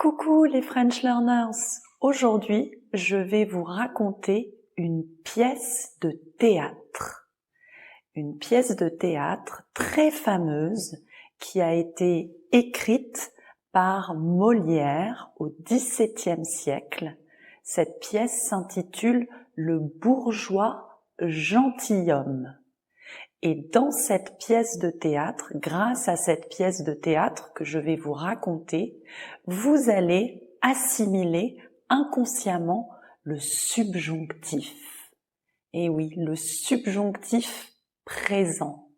Coucou les French Learners! Aujourd'hui, je vais vous raconter une pièce de théâtre. Une pièce de théâtre très fameuse qui a été écrite par Molière au XVIIe siècle. Cette pièce s'intitule « Le bourgeois gentilhomme ». Et dans cette pièce de théâtre, grâce à cette pièce de théâtre que je vais vous raconter, vous allez assimiler inconsciemment le subjonctif. Et oui, le subjonctif présent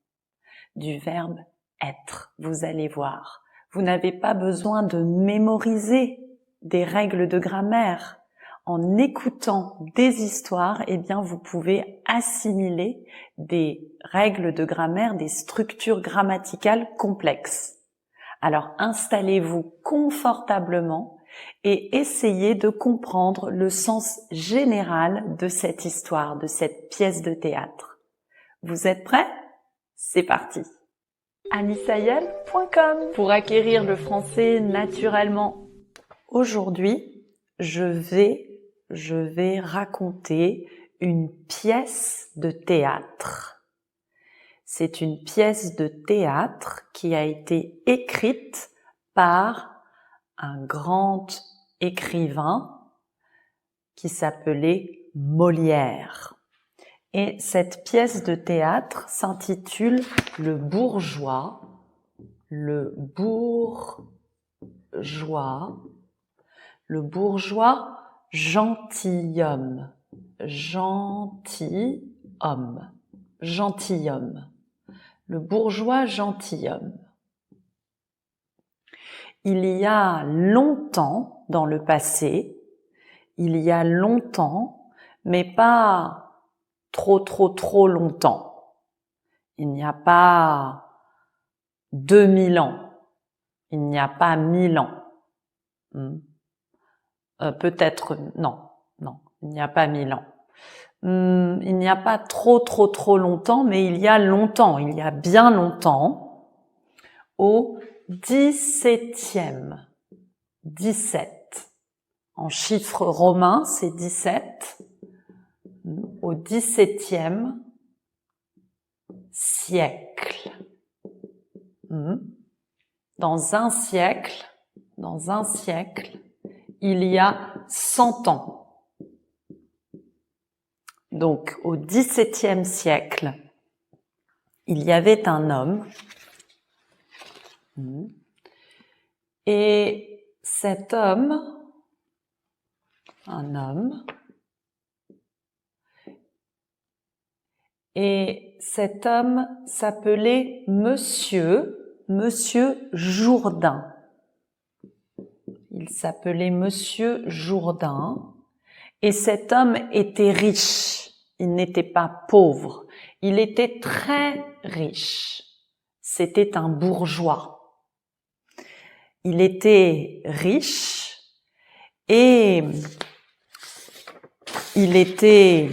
du verbe être. Vous allez voir, vous n'avez pas besoin de mémoriser des règles de grammaire. En écoutant des histoires, eh bien, vous pouvez assimiler des règles de grammaire, des structures grammaticales complexes. Alors, installez-vous confortablement et essayez de comprendre le sens général de cette histoire, de cette pièce de théâtre. Vous êtes prêts? C'est parti! Amisayel.com pour acquérir le français naturellement. Aujourd'hui, je vais raconter une pièce de théâtre. C'est une pièce de théâtre qui a été écrite par un grand écrivain qui s'appelait Molière. Et cette pièce de théâtre s'intitule « Le bourgeois gentilhomme. Le bourgeois gentilhomme. Il y a longtemps dans le passé, mais pas trop longtemps. Il n'y a pas 2000 ans. Il n'y a pas 1000 ans. Peut-être, non, il n'y a pas 1000 ans. Il n'y a pas trop longtemps, mais il y a longtemps, il y a bien longtemps, au 17e. 17. En chiffre romain, c'est 17. Au 17e siècle. Dans un siècle, il y a 100 ans. Donc, au XVIIe siècle, il y avait un homme, et cet homme, s'appelait Monsieur Jourdain. Il s'appelait Monsieur Jourdain, et cet homme était riche. Il n'était pas pauvre, il était très riche. C'était un bourgeois. Il était riche et il était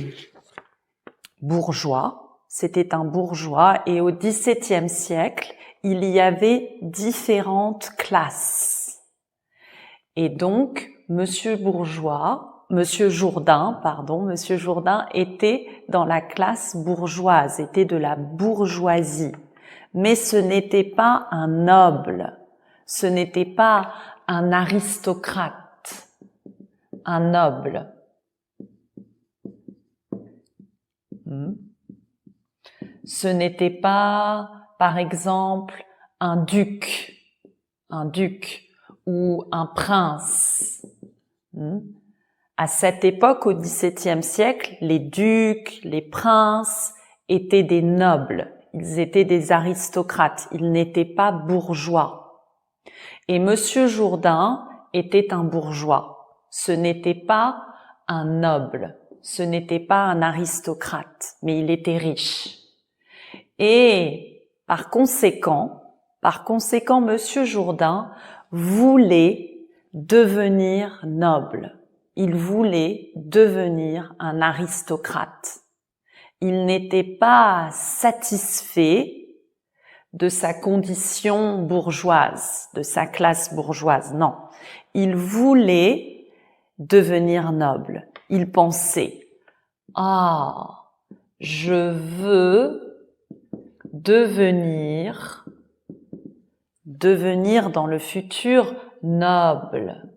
bourgeois. C'était un bourgeois et au XVIIe siècle, il y avait différentes classes. Et donc, Monsieur Jourdain était dans la classe bourgeoise, était de la bourgeoisie. Mais ce n'était pas un noble, ce n'était pas un aristocrate, un noble. Ce n'était pas, par exemple, un duc ou un prince. À cette époque, au XVIIe siècle, les ducs, les princes étaient des nobles, ils étaient des aristocrates, ils n'étaient pas bourgeois. Et Monsieur Jourdain était un bourgeois, ce n'était pas un noble, ce n'était pas un aristocrate, mais il était riche. Et par conséquent, Monsieur Jourdain voulait devenir noble. Il voulait devenir un aristocrate. Il n'était pas satisfait de sa condition bourgeoise, de sa classe bourgeoise, non. Il voulait devenir noble. Il pensait, ah, je veux devenir dans le futur noble.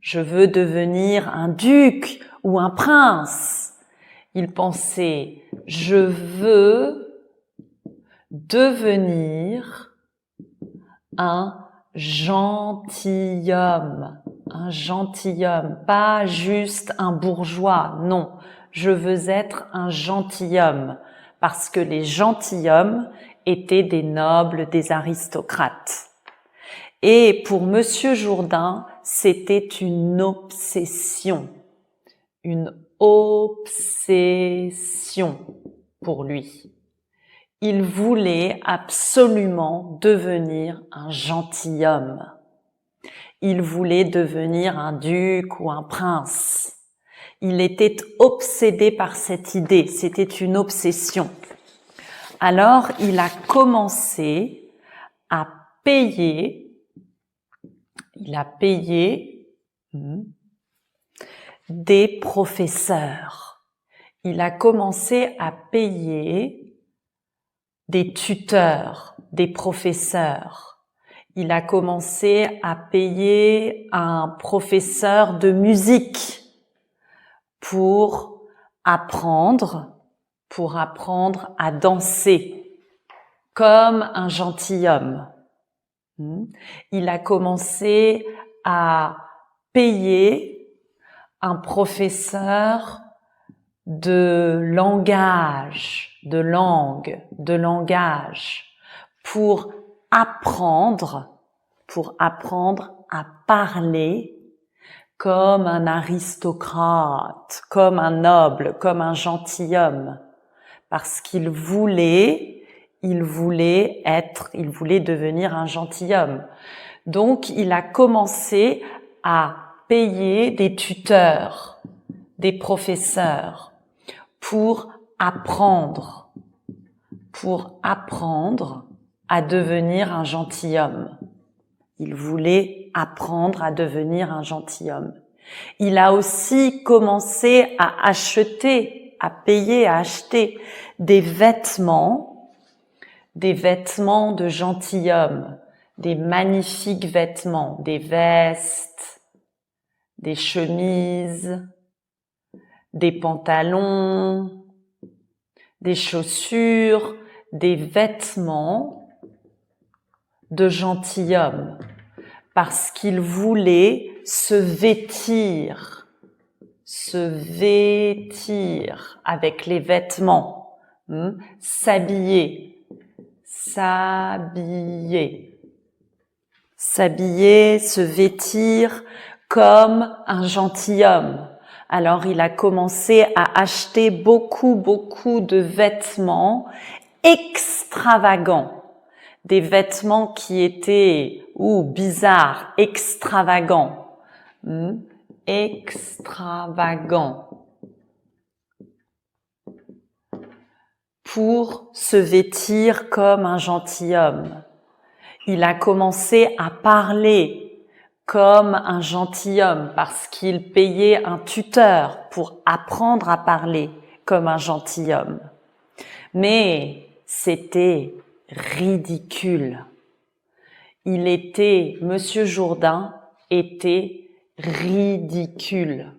Je veux devenir un duc ou un prince. Il pensait, je veux devenir un gentilhomme, pas juste un bourgeois, non, je veux être un gentilhomme, parce que les gentilshommes étaient des nobles, des aristocrates. Et pour Monsieur Jourdain, c'était une obsession pour lui. Il voulait absolument devenir un gentilhomme. Il voulait devenir un duc ou un prince. Il était obsédé par cette idée, c'était une obsession. Alors, il a commencé à payer, des professeurs. Il a commencé à payer des tuteurs, des professeurs. Il a commencé à payer un professeur de musique pour apprendre à danser comme un gentilhomme. Il a commencé à payer un professeur de langage, de langage, pour apprendre à parler comme un aristocrate, comme un noble, comme un gentilhomme, parce qu'il voulait devenir un gentilhomme. Donc, il a commencé à payer des tuteurs, des professeurs, pour apprendre à devenir un gentilhomme. Il voulait apprendre à devenir un gentilhomme. Il a aussi commencé à acheter des vêtements de gentilhomme, des magnifiques vêtements, des vestes, des chemises, des pantalons, des chaussures, des vêtements de gentilhomme, parce qu'il voulait se vêtir avec les vêtements, s'habiller, se vêtir comme un gentilhomme. Alors, il a commencé à acheter beaucoup de vêtements extravagants. Des vêtements qui étaient, bizarres, extravagants. Pour se vêtir comme un gentilhomme. Il a commencé à parler comme un gentilhomme parce qu'il payait un tuteur pour apprendre à parler comme un gentilhomme. Mais c'était ridicule. Monsieur Jourdain était ridicule.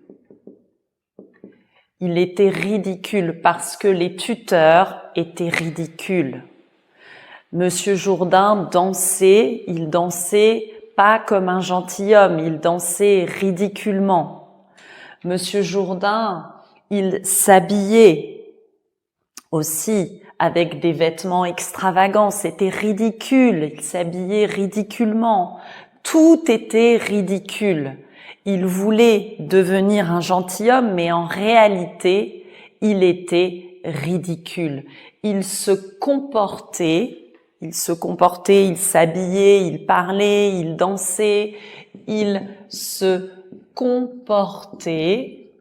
Il était ridicule parce que les tuteurs étaient ridicules. Monsieur Jourdain il dansait pas comme un gentilhomme, il dansait ridiculement. Monsieur Jourdain, il s'habillait aussi avec des vêtements extravagants, c'était ridicule, il s'habillait ridiculement. Tout était ridicule. Il voulait devenir un gentilhomme, mais en réalité, il était ridicule. Il s'habillait, il parlait, il dansait, il se comportait,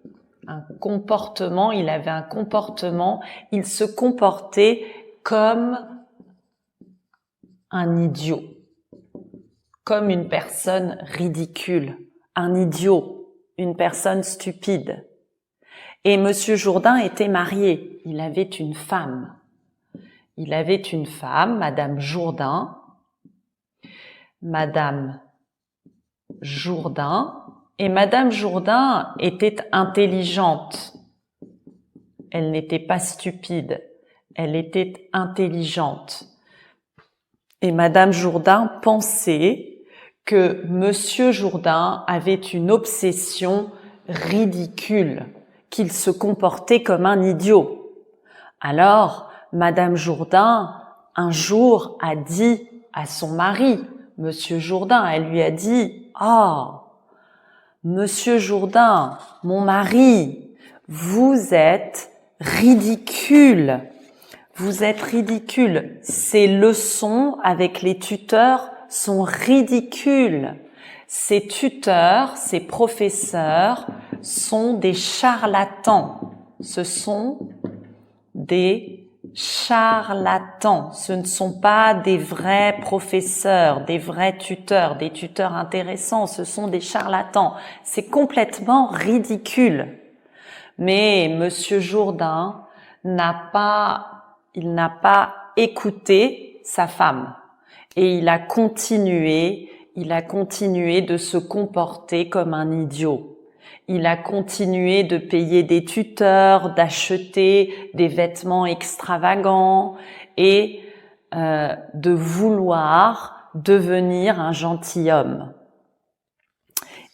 il avait un comportement, il se comportait comme un idiot, comme une personne ridicule. un idiot, une personne stupide. Et Monsieur Jourdain était marié, il avait une femme. Il avait une femme, Madame Jourdain. Madame Jourdain. Et Madame Jourdain était intelligente. Elle n'était pas stupide, elle était intelligente. Et Madame Jourdain pensait que Monsieur Jourdain avait une obsession ridicule, qu'il se comportait comme un idiot. Alors, Madame Jourdain, un jour, a dit à son mari, Monsieur Jourdain, elle lui a dit « Oh, Monsieur Jourdain, mon mari, vous êtes ridicule. Vous êtes ridicule. Ces leçons avec les tuteurs sont ridicules. Ces tuteurs, ces professeurs sont des charlatans. Ce sont des charlatans. Ce ne sont pas des vrais professeurs, des vrais tuteurs, des tuteurs intéressants. Ce sont des charlatans. C'est complètement ridicule. Mais Monsieur Jourdain n'a pas écouté sa femme et il a continué de se comporter comme un idiot. Il a continué de payer des tuteurs, d'acheter des vêtements extravagants et de vouloir devenir un gentilhomme.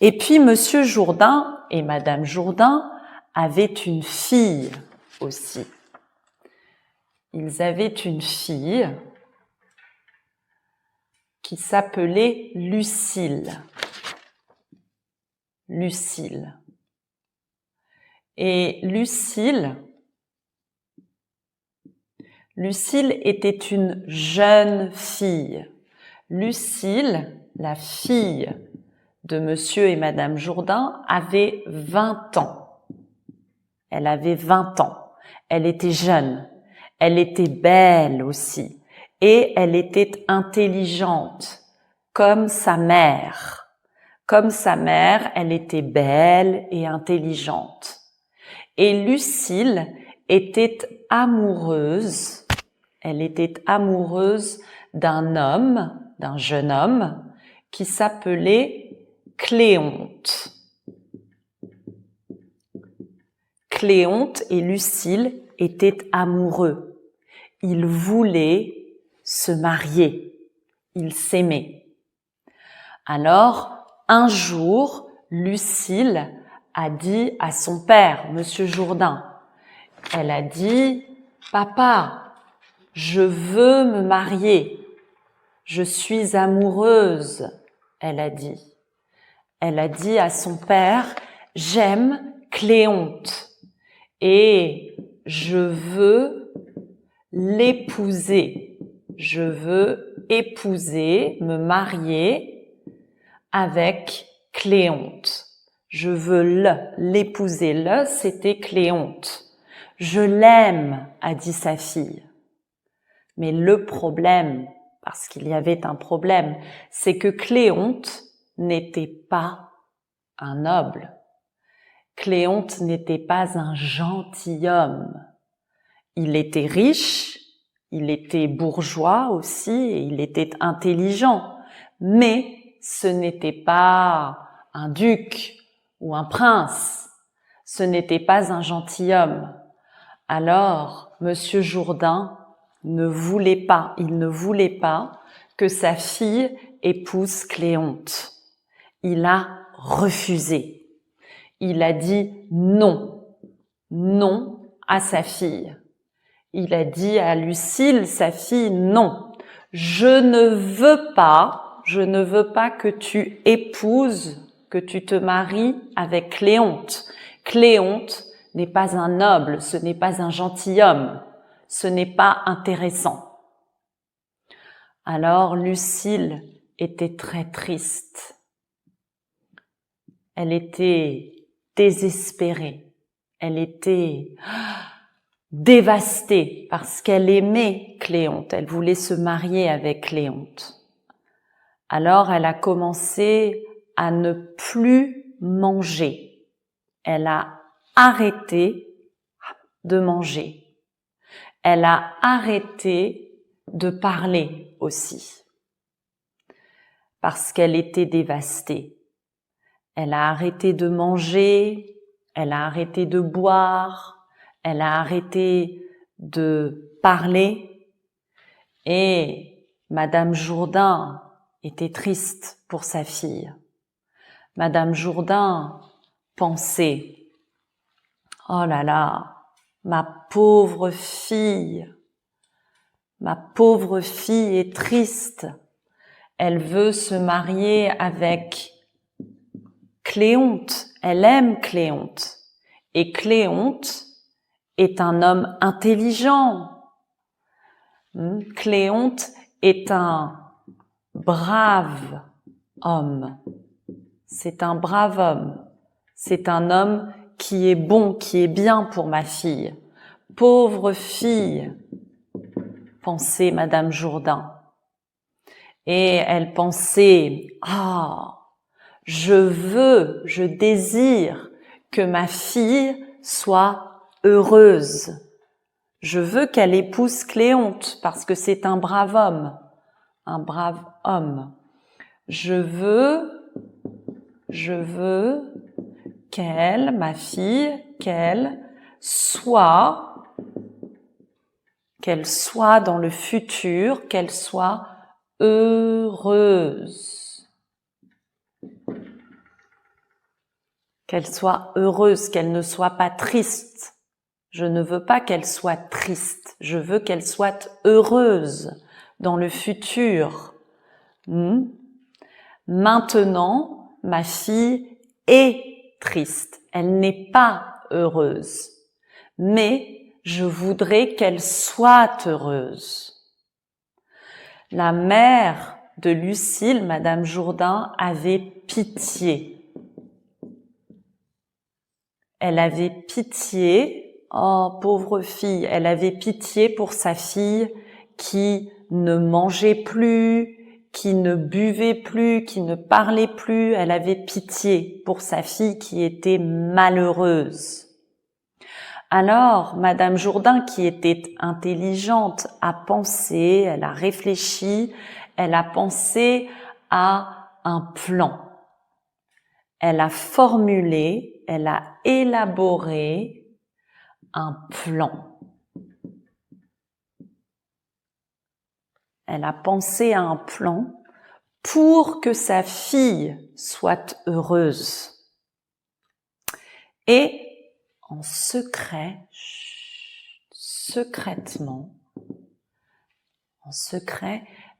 Et puis Monsieur Jourdain et Madame Jourdain avaient une fille aussi. Ils avaient une fille qui s'appelait Lucille. Lucille. Et Lucille était une jeune fille. Lucille, la fille de Monsieur et Madame Jourdain, avait 20 ans. Elle avait 20 ans. Elle était jeune. Elle était belle aussi. Et elle était intelligente, comme sa mère. Comme sa mère, elle était belle et intelligente. Et Lucille était amoureuse. Elle était amoureuse d'un homme, d'un jeune homme, qui s'appelait Cléonte. Cléonte et Lucille étaient amoureux. Ils voulaient se marier. Ils s'aimaient. Alors, un jour, Lucille a dit à son père, Monsieur Jourdain, elle a dit « Papa, je veux me marier. Je suis amoureuse. » Elle a dit. Elle a dit à son père « J'aime Cléonte. Et je veux l'épouser. Je veux épouser, me marier avec Cléonte. Je veux l'épouser. C'était Cléonte. Je l'aime, a dit sa fille. Mais le problème, parce qu'il y avait un problème, c'est que Cléonte n'était pas un noble. Cléonte n'était pas un gentilhomme. Il était riche, il était bourgeois aussi, et il était intelligent. Mais ce n'était pas un duc ou un prince. Ce n'était pas un gentilhomme. Alors, Monsieur Jourdain il ne voulait pas que sa fille épouse Cléonte. Il a refusé. Il a dit non à sa fille. Il a dit à Lucille, sa fille, non, je ne veux pas que tu épouses, que tu te maries avec Cléonte. Cléonte n'est pas un noble, ce n'est pas un gentilhomme, ce n'est pas intéressant. Alors Lucille était très triste. Elle était désespérée. Elle était dévastée parce qu'elle aimait Cléonte. Elle voulait se marier avec Cléonte. Alors elle a commencé à ne plus manger. Elle a arrêté de manger. Elle a arrêté de parler aussi. Parce qu'elle était dévastée. Elle a arrêté de manger, elle a arrêté de boire, elle a arrêté de parler. Et Madame Jourdain était triste pour sa fille. Madame Jourdain pensait « Oh là là, ma pauvre fille est triste. Elle veut se marier avec Cléonte, elle aime Cléonte. Et Cléonte est un homme intelligent. Cléonte est un brave homme. C'est un brave homme. C'est un homme qui est bon, qui est bien pour ma fille. Pauvre fille, pensait Madame Jourdain. Et elle pensait, je désire que ma fille soit heureuse. Je veux qu'elle épouse Cléonte parce que c'est un brave homme. Un brave homme. Je veux ma fille, qu'elle soit dans le futur, qu'elle soit heureuse. Qu'elle soit heureuse, qu'elle ne soit pas triste. Je ne veux pas qu'elle soit triste, je veux qu'elle soit heureuse dans le futur. Maintenant, ma fille est triste, elle n'est pas heureuse, mais je voudrais qu'elle soit heureuse. La mère de Lucile, Madame Jourdain, avait pitié. Elle avait pitié, oh pauvre fille, elle avait pitié pour sa fille qui ne mangeait plus, qui ne buvait plus, qui ne parlait plus. Elle avait pitié pour sa fille qui était malheureuse. Alors, Madame Jourdain, qui était intelligente, a pensé, elle a réfléchi, elle a pensé à un plan. Elle a formulé, elle a élaboré un plan. Elle a pensé à un plan pour que sa fille soit heureuse. Et en secrètement,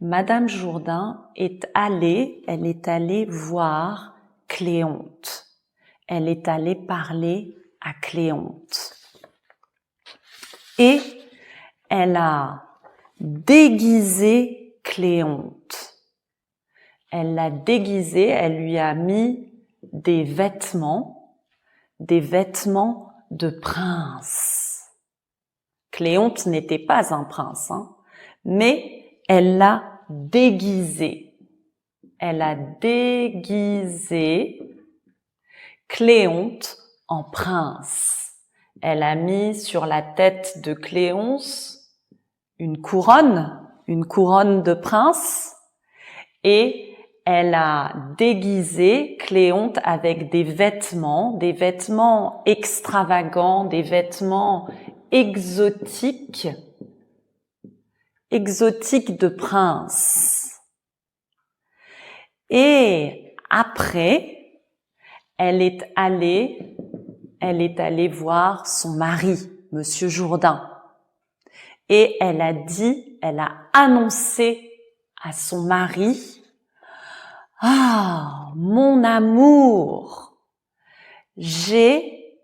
Madame Jourdain est allée voir Cléonte. Elle est allée parler à Cléonte. Et elle a déguisé Cléonte. Elle l'a déguisée, elle lui a mis des vêtements de prince. Cléonte n'était pas un prince, mais elle l'a déguisé. Elle a déguisé Cléonte en prince. Elle a mis sur la tête de Cléonce une couronne de prince, et elle a déguisé Cléonte avec des vêtements extravagants, des vêtements exotiques de prince. Et après, elle est allée voir son mari, Monsieur Jourdain. Et elle a annoncé à son mari, « Ah, mon amour, j'ai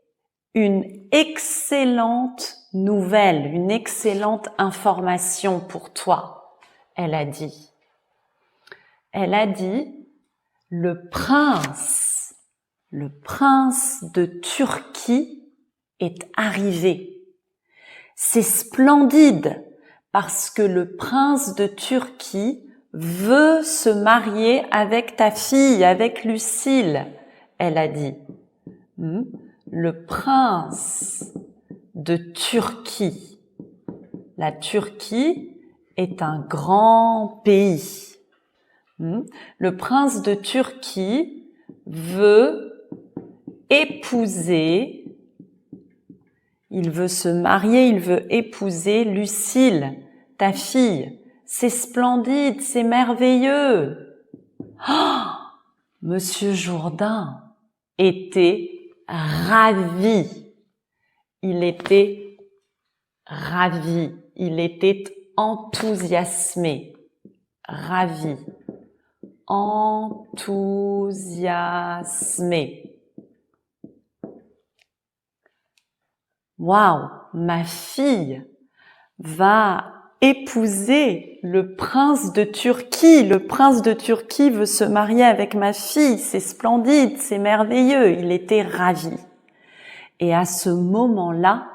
une excellente nouvelle, une excellente information pour toi. » Elle a dit, le prince de Turquie est arrivé. C'est splendide parce que le prince de Turquie veut se marier avec ta fille, avec Lucille, elle a dit. Le prince de Turquie. La Turquie est un grand pays. Le prince de Turquie veut épouser, il veut se marier, il veut épouser Lucille, ta fille. C'est splendide, c'est merveilleux. Oh, Monsieur Jourdain était ravi. Il était ravi. Il était enthousiasmé. Ravi. Enthousiasmé. Waouh, ma fille va épouser le prince de Turquie. Le prince de Turquie veut se marier avec ma fille. C'est splendide, c'est merveilleux. Il était ravi. Et à ce moment-là,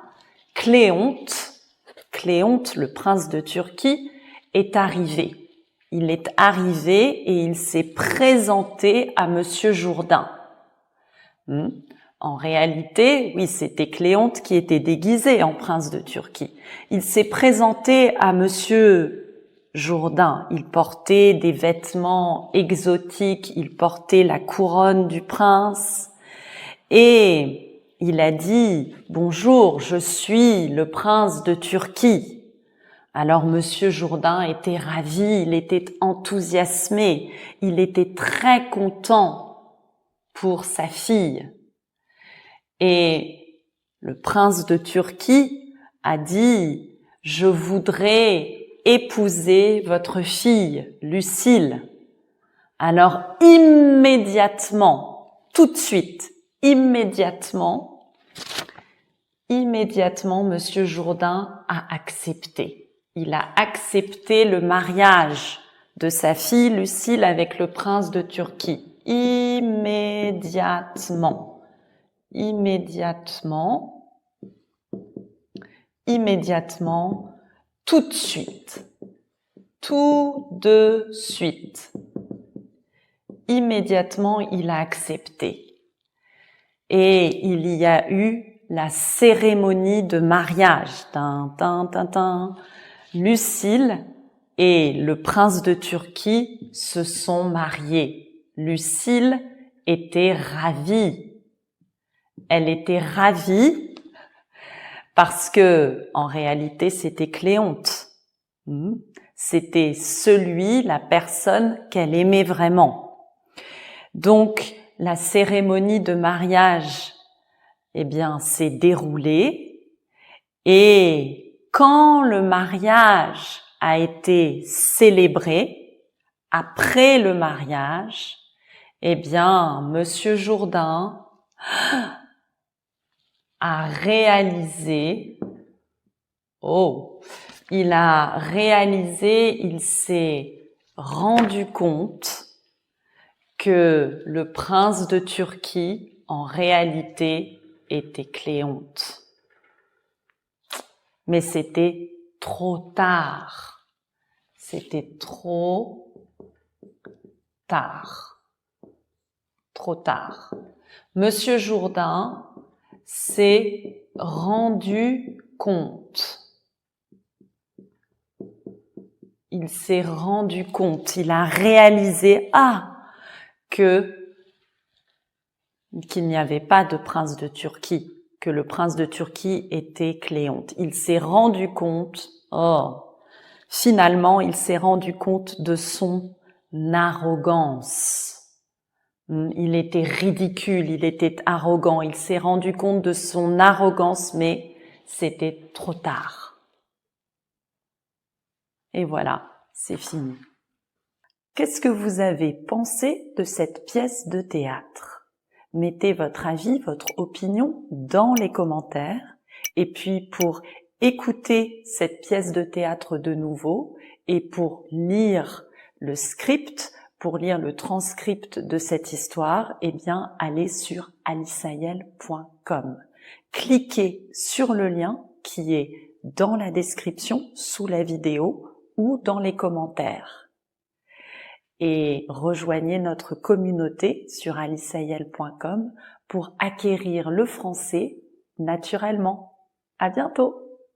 Cléonte, le prince de Turquie, est arrivé. Il est arrivé et il s'est présenté à Monsieur Jourdain. En réalité, oui, c'était Cléonte qui était déguisé en prince de Turquie. Il s'est présenté à Monsieur Jourdain. Il portait des vêtements exotiques, il portait la couronne du prince et il a dit « Bonjour, je suis le prince de Turquie ». Alors Monsieur Jourdain était ravi, il était enthousiasmé, il était très content pour sa fille. Et le prince de Turquie a dit « Je voudrais épouser votre fille, Lucille ». Alors immédiatement, tout de suite, immédiatement, Monsieur Jourdain a accepté. Il a accepté le mariage de sa fille Lucille avec le prince de Turquie. Immédiatement, tout de suite, immédiatement, il a accepté. Et il y a eu la cérémonie de mariage. Lucille et le prince de Turquie se sont mariés. Lucille était ravie. Elle était ravie parce que, en réalité, c'était Cléonte. C'était la personne qu'elle aimait vraiment. Donc, la cérémonie de mariage, s'est déroulée et quand le mariage a été célébré, après le mariage, Monsieur Jourdain a réalisé, il s'est rendu compte que le prince de Turquie, en réalité, était Cléonte. Mais c'était trop tard. C'était trop tard. Trop tard. Monsieur Jourdain s'est rendu compte. Il s'est rendu compte, il a réalisé, qu'il n'y avait pas de prince de Turquie, que le prince de Turquie était Cléonte. Il s'est rendu compte, finalement, il s'est rendu compte de son arrogance. Il était ridicule, il était arrogant, il s'est rendu compte de son arrogance, mais c'était trop tard. Et voilà, c'est fini. Qu'est-ce que vous avez pensé de cette pièce de théâtre? Mettez votre avis, votre opinion dans les commentaires. Et puis pour écouter cette pièce de théâtre de nouveau et pour lire le script, pour lire le transcript de cette histoire, allez sur aliceayel.com. Cliquez sur le lien qui est dans la description, sous la vidéo ou dans les commentaires. et rejoignez notre communauté sur aliceyel.com pour acquérir le français naturellement. À bientôt!